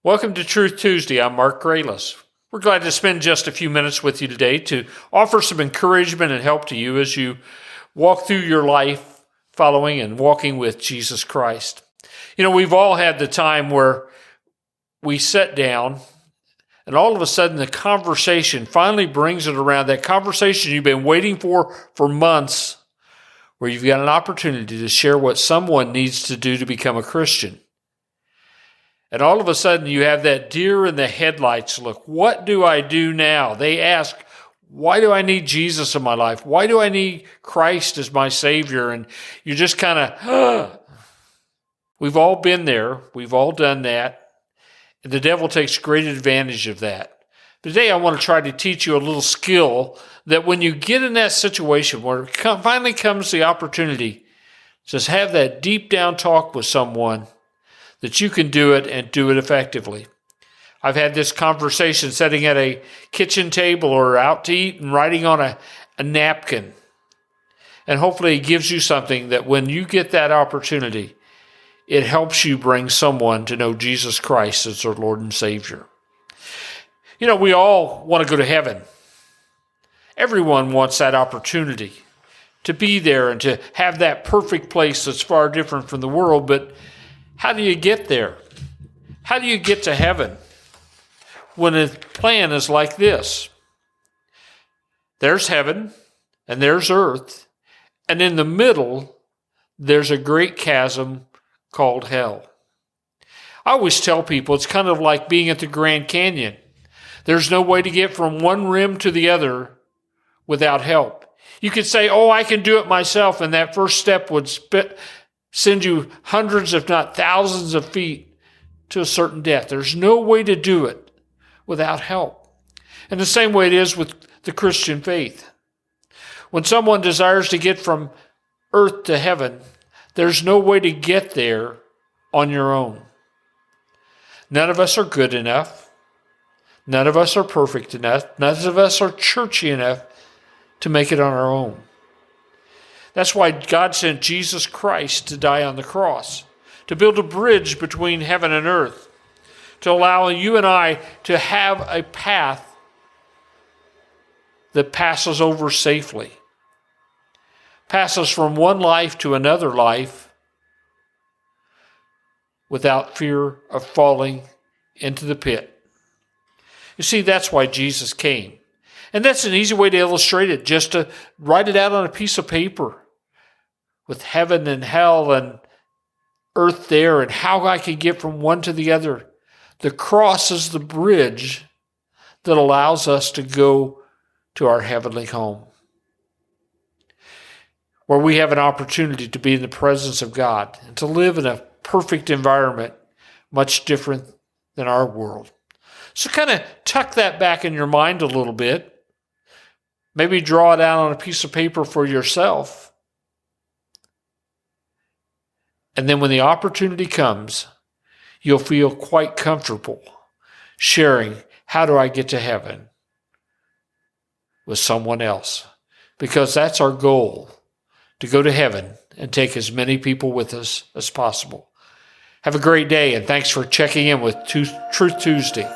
Welcome to Truth Tuesday. I'm Mark Grayless. We're glad to spend just a few minutes with you today to offer some encouragement and help to you as you walk through your life following and walking with Jesus Christ. You know, we've all had the time where we sit down and all of a sudden the conversation finally brings it around, that conversation you've been waiting for months, where you've got an opportunity to share what someone needs to do to become a Christian. And all of a sudden you have that deer in the headlights look. What do I do now? They ask, why do I need Jesus in my life? Why do I need Christ as my Savior? And you're just kind of, We've all been there. We've all done that. And the devil takes great advantage of that. Today I want to try to teach you a little skill that when you get in that situation where it finally comes the opportunity, just have that deep down talk with someone, that you can do it and do it effectively. I've had this conversation sitting at a kitchen table or out to eat and writing on a napkin. And hopefully it gives you something that when you get that opportunity, it helps you bring someone to know Jesus Christ as their Lord and Savior. You know, we all want to go to heaven. Everyone wants that opportunity to be there and to have that perfect place that's far different from the world, but how do you get there? How do you get to heaven when a plan is like this? There's heaven and there's earth, and in the middle, there's a great chasm called hell. I always tell people it's kind of like being at the Grand Canyon. There's no way to get from one rim to the other without help. You could say, oh, I can do it myself, and that first step would send you hundreds, if not thousands of feet to a certain death. There's no way to do it without help. And the same way it is with the Christian faith. When someone desires to get from earth to heaven, there's no way to get there on your own. None of us are good enough. None of us are perfect enough. None of us are churchy enough to make it on our own. That's why God sent Jesus Christ to die on the cross, to build a bridge between heaven and earth, to allow you and I to have a path that passes over safely, passes from one life to another life without fear of falling into the pit. You see, that's why Jesus came. And that's an easy way to illustrate it, just to write it out on a piece of paper with heaven and hell and earth there and how I can get from one to the other. The cross is the bridge that allows us to go to our heavenly home, where we have an opportunity to be in the presence of God and to live in a perfect environment, much different than our world. So kind of tuck that back in your mind a little bit. Maybe draw it out on a piece of paper for yourself. And then when the opportunity comes, you'll feel quite comfortable sharing, how do I get to heaven, with someone else? Because that's our goal, to go to heaven and take as many people with us as possible. Have a great day, and thanks for checking in with Truth Tuesday.